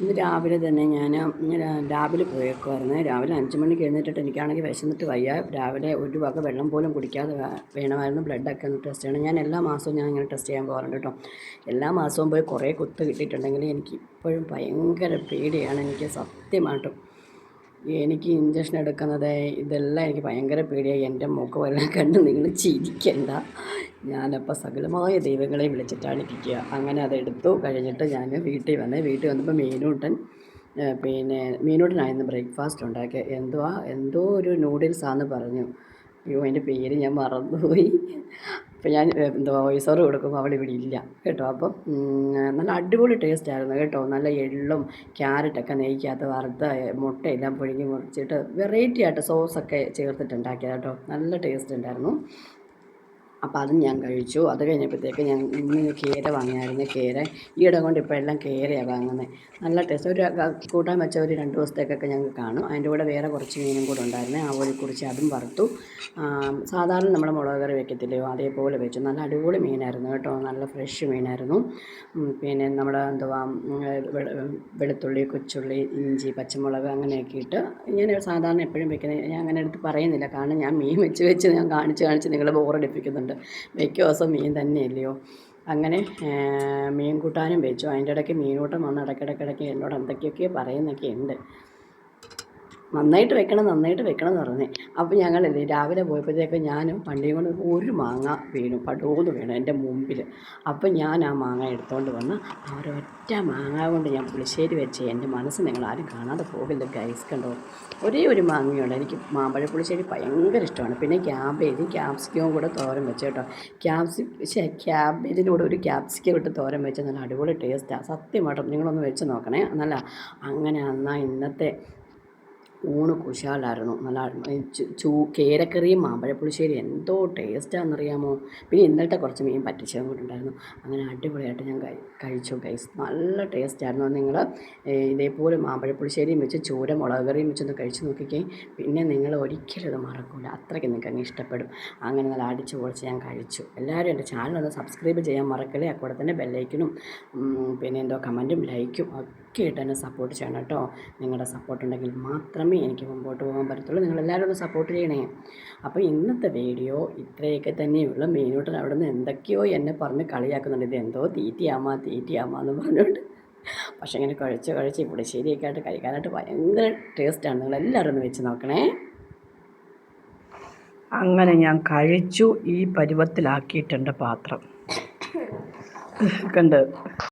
ഇന്ന് രാവിലെ തന്നെ ഞാൻ ലാബിൽ പോയേക്കുമായിരുന്നു. രാവിലെ 5 മണിക്ക് എഴുന്നേറ്റിട്ട് എനിക്കാണെങ്കിൽ വിശന്നിട്ട് വയ്യ. രാവിലെ ഒരു വക വെള്ളം പോലും കുടിക്കാതെ വേണമായിരുന്നു ബ്ലഡൊക്കെ ഒന്ന് ടെസ്റ്റ് ചെയ്യണം. ഞാൻ എല്ലാ മാസവും ഇങ്ങനെ ടെസ്റ്റ് ചെയ്യാൻ പോകാറുണ്ട് കേട്ടോ. എല്ലാ മാസവും പോയി കുറേ കുത്ത് കിട്ടിയിട്ടുണ്ടെങ്കിൽ എനിക്ക് ഇപ്പോഴും ഭയങ്കര പേടിയാണ്. എനിക്ക് സത്യമായിട്ടും എനിക്ക് ഇഞ്ചക്ഷൻ എടുക്കുന്നത് ഇതെല്ലാം എനിക്ക് ഭയങ്കര പേടിയായി. എൻ്റെ മുഖമെല്ലാം കണ്ട് നിങ്ങൾ ചിരിക്കണ്ട. ഞാനപ്പോൾ സകലമായ ദൈവങ്ങളെ വിളിച്ചിട്ടാണ് ഇരിക്കുക. അങ്ങനെ അതെടുത്തു കഴിഞ്ഞിട്ട് ഞാൻ വീട്ടിൽ വന്നപ്പോൾ മീനൂട്ടനായിരുന്നു ബ്രേക്ക്ഫാസ്റ്റ് ഉണ്ടാക്കിയത്. എന്തോ ഒരു നൂഡിൽസാന്ന് പറഞ്ഞു. അയ്യോ അതിൻ്റെ പേര് ഞാൻ മറന്നുപോയി. അപ്പോൾ ഞാൻ വോയിസ് ഓവർ കൊടുക്കുമ്പോൾ അവൾ ഇവിടെ ഇല്ല കേട്ടോ. അപ്പം നല്ല അടിപൊളി ടേസ്റ്റ് ആയിരുന്നു കേട്ടോ. നല്ല എള്ളും ക്യാരറ്റൊക്കെ നെയ്ക്കകത്ത് വറുത്ത് മുട്ടയെല്ലാം പുഴുങ്ങി മുറിച്ചിട്ട് വെറൈറ്റി ആയിട്ട് സോസൊക്കെ ചേർത്തിട്ടുണ്ടാക്കിയത് കേട്ടോ. നല്ല ടേസ്റ്റ് ഉണ്ടായിരുന്നു. അപ്പോൾ അതും ഞാൻ കഴിച്ചു. അത് കഴിഞ്ഞപ്പോഴത്തേക്ക് ഞാൻ ഇന്ന് കേര വാങ്ങിയായിരുന്നു. കേര ഈയിടെ കൊണ്ട് ഇപ്പോൾ എല്ലാം കേരയാണ് വാങ്ങുന്നത്. നല്ല ടേസ്റ്റ്. ഒരു കൂട്ടാൻ വെച്ച ഒരു 2 ദിവസത്തേക്കൊക്കെ ഞങ്ങൾക്ക് കാണും. അതിൻ്റെ കൂടെ വേറെ കുറച്ച് മീനും കൂടെ ഉണ്ടായിരുന്നു. ആ ഒരു കുറിച്ച് അതും വറുത്തു. സാധാരണ നമ്മൾ മുളക് കറി വെക്കത്തില്ലയോ അതേപോലെ വെച്ചു. നല്ല അടിപൊളി മീനായിരുന്നു കേട്ടോ. നല്ല ഫ്രഷ് മീനായിരുന്നു. പിന്നെ നമ്മുടെ വെളുത്തുള്ളി, കൊച്ചുള്ളി, ഇഞ്ചി, പച്ചമുളക് അങ്ങനെയൊക്കെ ഇട്ട് ഞാൻ സാധാരണ എപ്പോഴും വെക്കുന്നത്. ഞാൻ അങ്ങനെ എടുത്ത് പറയുന്നില്ല, കാരണം ഞാൻ മീൻ വെച്ച് ഞാൻ കാണിച്ച് നിങ്ങളെ ബോറടിപ്പിക്കുന്നുണ്ട്. മിക്ക ദിവസം മീൻ തന്നെയല്ലയോ. അങ്ങനെ മീൻ കൂട്ടാനും വെച്ചു. അതിൻ്റെ ഇടയ്ക്ക് മീനൂട്ടം വന്ന് ഇടയ്ക്കിടയ്ക്ക് എന്നോട് എന്തൊക്കെയൊക്കെ പറയുന്നൊക്കെ ഉണ്ട്. നന്നായിട്ട് വെക്കണം എന്ന് പറഞ്ഞേ. അപ്പോൾ ഞങ്ങളില്ലേ രാവിലെ പോയപ്പോഴത്തേക്ക് ഞാനും വണ്ടിയും കൊണ്ട് ഒരു മാങ്ങ വീണു, പടൂന്ന് വീണു എൻ്റെ മുമ്പിൽ. അപ്പം ഞാൻ ആ മാങ്ങ എടുത്തുകൊണ്ട് വന്ന് ഒരൊറ്റ മാങ്ങ കൊണ്ട് ഞാൻ പുളിശ്ശേരി വെച്ച് എൻ്റെ മനസ്സ് നിങ്ങളാരും കാണാതെ പോകില്ല ഗൈസ്. കണ്ടോ, ഒരേ ഒരു മാങ്ങയുണ്ട്. എനിക്ക് മാമ്പഴ പുളിശ്ശേരി ഭയങ്കര ഇഷ്ടമാണ്. പിന്നെ ക്യാപ്സിക്കവും കൂടെ തോരൻ വെച്ച് കേട്ടോ. ക്യാബേജിലൂടെ ഒരു ക്യാപ്സിക്കം ഇട്ട് തോരൻ വെച്ച് നല്ല അടിപൊളി ടേസ്റ്റാണ് സത്യമായിട്ടും. നിങ്ങളൊന്ന് വെച്ച് നോക്കണേ. നല്ല അങ്ങനെ എന്നാൽ ഇന്നത്തെ ഊണ് കുശാലായിരുന്നു. നല്ല കേരക്കറിയും മാമ്പഴപ്പുളിശ്ശേരി എന്തോ ടേസ്റ്റാണെന്നറിയാമോ. പിന്നെ ഇന്നലത്തെ കുറച്ച് മീൻ പറ്റിച്ചതും കൂടെ ഉണ്ടായിരുന്നു. അങ്ങനെ അടിപൊളിയായിട്ട് ഞാൻ കഴിച്ചു ഗൈസ്. നല്ല ടേസ്റ്റായിരുന്നു. നിങ്ങൾ ഇതേപോലെ മാമ്പഴപ്പുളിശ്ശേരിയും വെച്ച് ചൂര മുളക് കറിയും വെച്ചൊന്ന് കഴിച്ച് നോക്കിക്കേ. പിന്നെ നിങ്ങൾ ഒരിക്കലും ഇത് മറക്കില്ല. അത്രയ്ക്ക് നിങ്ങൾക്ക് അങ്ങ് ഇഷ്ടപ്പെടും. അങ്ങനെ നല്ല അടിച്ച് പൊളിച്ച് ഞാൻ കഴിച്ചു. എല്ലാവരും എൻ്റെ ചാനലൊന്ന് സബ്സ്ക്രൈബ് ചെയ്യാൻ മറക്കല്ലേ. കൂടെ തന്നെ ബെല്ലൈക്കനും പിന്നെ കമൻറ്റും ലൈക്കും ഒക്കെ ഇട്ട് എന്നെ സപ്പോർട്ട് ചെയ്യണം കേട്ടോ. നിങ്ങളുടെ സപ്പോർട്ട് ഉണ്ടെങ്കിൽ മാത്രമേ എനിക്ക് മുമ്പോട്ട് പോകാൻ പറ്റത്തുള്ളൂ. നിങ്ങളെല്ലാവരും ഒന്ന് സപ്പോർട്ട് ചെയ്യണേ. അപ്പോൾ ഇന്നത്തെ വീഡിയോ ഇത്രയൊക്കെ തന്നെയുള്ളൂ. മീനൂട്ടൻ അവിടെ നിന്ന് എന്തൊക്കെയോ എന്നെ പറഞ്ഞ് കളിയാക്കുന്നുണ്ട്. ഇത് എന്തോ തീറ്റിയാമ്മ എന്ന് പറഞ്ഞുകൊണ്ട്. പക്ഷേ ഇങ്ങനെ കഴിച്ച് ഇവിടെ ശരിയൊക്കെ ആയിട്ട് കഴിക്കാനായിട്ട് ഭയങ്കര ടേസ്റ്റാണ്. നിങ്ങളെല്ലാവരും ഒന്ന് വെച്ച് നോക്കണേ. അങ്ങനെ ഞാൻ കഴിച്ചു. ഈ പരുവത്തിലാക്കിയിട്ടുണ്ട് പാത്രം കണ്ട്.